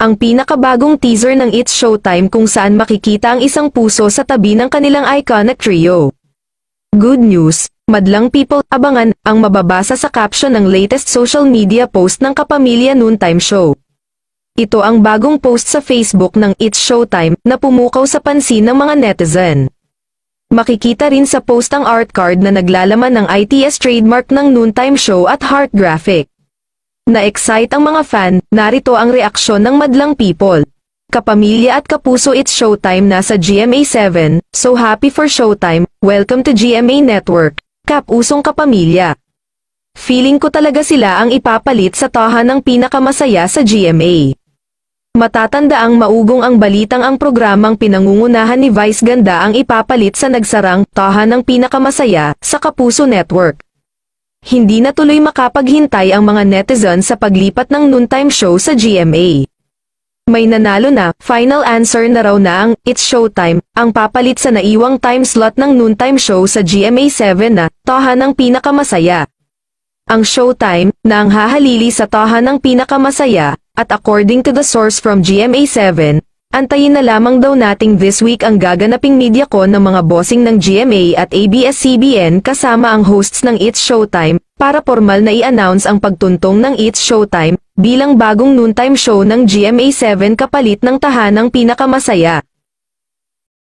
ang pinakabagong teaser ng It's Showtime kung saan makikita ang isang puso sa tabi ng kanilang iconic trio. Good news, madlang people, abangan ang mababasa sa caption ng latest social media post ng Kapamilya Noontime Show. Ito ang bagong post sa Facebook ng It's Showtime na pumukaw sa pansin ng mga netizen. Makikita rin sa post ang art card na naglalaman ng ITS trademark ng Noontime Show at heart graphic. Na-excite ang mga fan, narito ang reaksyon ng madlang people. Kapamilya at kapuso, It's Showtime nasa GMA7, so happy for Showtime, welcome to GMA Network, kapusong kapamilya. Feeling ko talaga sila ang ipapalit sa tahan ng pinakamasaya sa GMA. Matatandaang maugong ang balitang ang programang pinangungunahan ni Vice Ganda ang ipapalit sa nagsarang tahan ng pinakamasaya sa Kapuso Network. Hindi na tuloy makapaghintay ang mga netizen sa paglipat ng Noontime Show sa GMA. May nanalo na, final answer na raw na ang It's Showtime, ang papalit sa naiwang time slot ng Noontime Show sa GMA7 na tahan ng pinakamasaya. Ang Showtime na ang hahalili sa tahan ng pinakamasaya, at according to the source from GMA7, antayin na lamang daw nating this week ang gaganaping MediaCon ng mga bossing ng GMA at ABS-CBN kasama ang hosts ng It's Showtime, para formal na i-announce ang pagtuntong ng It's Showtime, bilang bagong noontime show ng GMA7 kapalit ng tahanang pinakamasaya.